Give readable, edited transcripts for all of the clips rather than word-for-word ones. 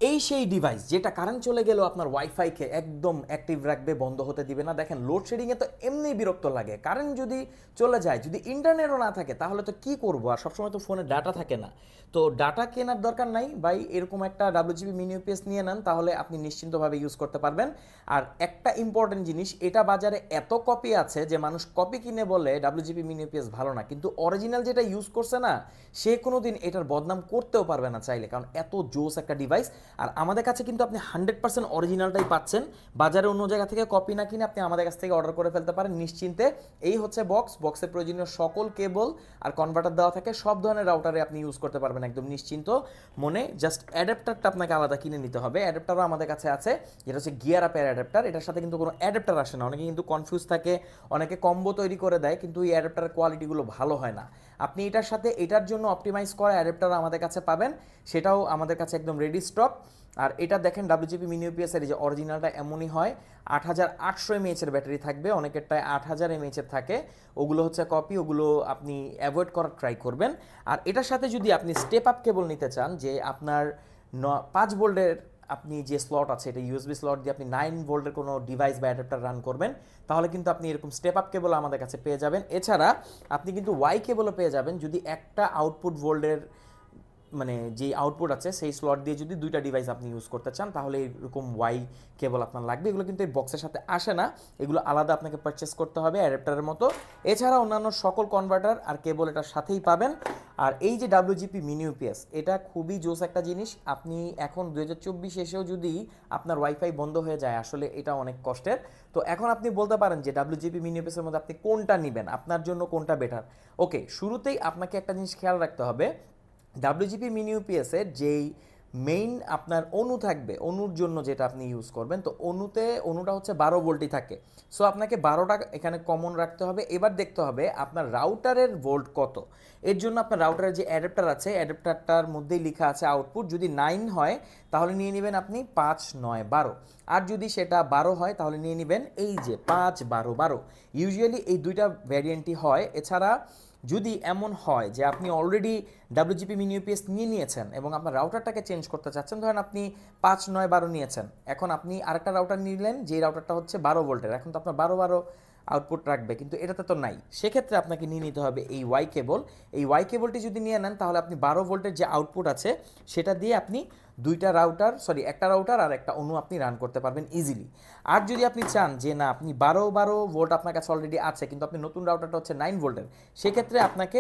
এই সেই ডিভাইস যেটা কারেন্ট চলে গেলেও আপনার ওয়াইফাইকে একদম অ্যাক্টিভ রাখবে, বন্ধ হতে দিবে না। দেখেন লোডশেডিংয়ে তো এমনি বিরক্ত লাগে, কারেন্ট যদি চলে যায়, যদি ইন্টারনেটও না থাকে তাহলে তো কি করবো, আর সবসময় তো ফোনে ডাটা থাকে না। তো ডাটা কেনার দরকার নাই ভাই, এরকম একটা ডাব্লিউজিবি মিনি ইউপিএস নিয়ে নেন, তাহলে আপনি নিশ্চিন্তভাবে ইউজ করতে পারবেন। আর একটা ইম্পর্টেন্ট জিনিস, এটা বাজারে এত কপি আছে যে মানুষ কপি কিনে বলে ডাব্লিউজিবি মিনি ইউপিএস ভালো না, কিন্তু অরিজিনাল যেটা ইউজ করছে না, সে কোনো দিন এটার বদনাম করতেও পারবে না চাইলে, কারণ এত জোস একটা ডিভাইস। আর আমাদের কাছে কিন্তু আপনি 100% অরিজিনালটাই পাচ্ছেন, বাজারে অন্য জায়গা থেকে কপি না কিনে আপনি আমাদের কাছ থেকে অর্ডার করে ফেলতে পারেন নিশ্চিন্তে। এই হচ্ছে বক্স, বক্সের প্রয়োজনীয় সকল কেবল আর কনভার্টার দেওয়া থাকে, সব ধরনের রাউটারে আপনি ইউজ করতে পারবেন একদম নিশ্চিন্ত মনে। জাস্ট অ্যাডাপ্টারটা আপনাকে আলাদা কিনে নিতে হবে, অ্যাডাপ্টারও আমাদের কাছে আছে, যেটা হচ্ছে গিয়ার আপের অ্যাডাপ্টার। এটার সাথে কিন্তু কোনো অ্যাডাপ্টার আসে না, অনেকে কিন্তু কনফিউজ থাকে, অনেকে কম্বো তৈরি করে দেয়, কিন্তু এই অ্যাডাপ্টারের কোয়ালিটিগুলো ভালো হয় না। আপনি এটার সাথে এটার জন্য অপটিমাইজ করা অ্যাডাপ্টার আমাদের কাছে পাবেন, সেটাও আমাদের কাছে একদম রেডি স্টক। আর এটা দেখেন ডাব্লিউজিপি মিনি ইউপিএস এর যে অরিজিনালটা এমনই হয়, 8800 এমএএচের ব্যাটারি থাকবে, অনেকেরটায় 8000 এমএএচের থাকে, ওগুলো হচ্ছে কপি, ওগুলো আপনি অ্যাভয়েড করার ট্রাই করবেন। আর এটার সাথে যদি আপনি স্টেপ আপ কেবল নিতে চান, যে আপনার 5 ভোল্টের আপনি যে স্লট আছে, এটা ইউএসবি স্লট দিয়ে আপনি 9 ভোল্টের কোনো ডিভাইস বা অ্যাডাপ্টার রান করবেন, তাহলে কিন্তু আপনি এরকম স্টেপ আপ কেবল আমাদের কাছে পেয়ে যাবেন। এছাড়া আপনি কিন্তু ওয়াই কেবলও পেয়ে যাবেন, যদি একটা আউটপুট ভোল্টের মানে যে আউটপুট আছে সেই স্লট দিয়ে যদি দুইটা ডিভাইস আপনি ইউজ করতে চান, তাহলে এরকম ওয়াই কেবল আপনার লাগবে। এগুলো কিন্তু এই বক্সের সাথে আসে না, এগুলো আলাদা আপনাকে পারচেস করতে হবে অ্যাডাপ্টারের মতো। এছাড়া অন্যান্য সকল কনভার্টার আর কেবল এটার সাথেই পাবেন। আর এই যে ডাব্লিউজিপি মিনি ইউপিএস, এটা খুবই জোস একটা জিনিস। আপনি এখন 2024 এসেও যদি আপনার ওয়াইফাই বন্ধ হয়ে যায়, আসলে এটা অনেক কষ্টের। তো এখন আপনি বলতে পারেন যে ডাব্লিউজিপি মিনি ইউপিএসের মধ্যে আপনি কোনটা নেবেন, আপনার জন্য কোনটা বেটার। ওকে, শুরুতেই আপনাকে একটা জিনিস খেয়াল রাখতে হবে, ডাব্লিউজিপি মিনি ইউপিএসের যেই মেইন আপনার অনু থাকবে, অনুর জন্য যেটা আপনি ইউজ করবেন, তো অনুটা হচ্ছে 12 ভোল্টই থাকে। সো আপনাকে 12টা এখানে কমন রাখতে হবে। এবার দেখতে হবে আপনার রাউটারের ভোল্ট কত। এর জন্য আপনার রাউটারের যে অ্যাডাপ্টার আছে, অ্যাডাপ্টারটার মধ্যেই লেখা আছে আউটপুট, যদি 9 হয় তাহলে নিয়ে নেবেন আপনি 5 9 12, আর যদি সেটা 12 হয় তাহলে নিয়ে নেবেন এই যে 5 12 12। ইউজুয়ালি এই দুইটা ভ্যারিয়েন্টই হয়। এছাড়া যদি এমন হয় যে আপনি অলরেডি ডাব্লিউজিপি মিনি ইউপিএস নিয়ে নিয়েছেন এবং আপনার রাউটারটাকে চেঞ্জ করতে চাচ্ছেন, ধরেন আপনি 5 9 12 নিয়েছেন, এখন আপনি আরেকটা রাউটার নিলেন যে রাউটারটা হচ্ছে 12 ভোল্টের, এখন তো আপনার 12 12 আউটপুট রাখবে, কিন্তু এটাতে তো নাই। সেক্ষেত্রে আপনাকে নিয়ে নিতে হবে এই ওয়াই কেবল। এই ওয়াই কেবলটি যদি নিয়ে নেন, তাহলে আপনি 12 ভোল্টের যে আউটপুট আছে সেটা দিয়ে আপনি একটা রাউটার আর একটা অনু আপনি রান করতে পারবেন ইজিলি। আর যদি আপনি চান যে না, আপনি 12 ভোল্ট আপনার কাছে অলরেডি আছে, কিন্তু আপনি নতুন রাউটারটা হচ্ছে 9 ভোল্টের, সেক্ষেত্রে আপনাকে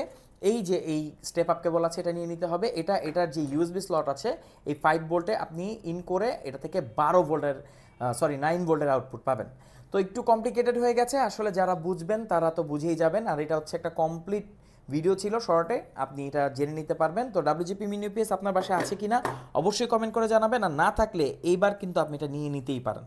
এই যে এই স্টেপ আপ কেবল আছে এটা নিয়ে নিতে হবে। এটার যে ইউএসবি স্লট আছে, এই 5 ভোল্টে আপনি ইন করে এটা থেকে 9 ভোল্টের আউটপুট পাবেন। তো একটু কমপ্লিকেটেড হয়ে গেছে আসলে, যারা বুঝবেন তারা তো বুঝেই যাবেন। আর এটা হচ্ছে একটা কমপ্লিট ভিডিও ছিল শর্টে, আপনি এটা জেনে নিতে পারবেন। তো ডাব্লিউজিপি মিনি ইউপিএস আপনার বাসায় আছে কিনা অবশ্যই কমেন্ট করে জানাবেন, আর না থাকলে এইবার কিন্তু আপনি এটা নিয়ে নিতেই পারেন।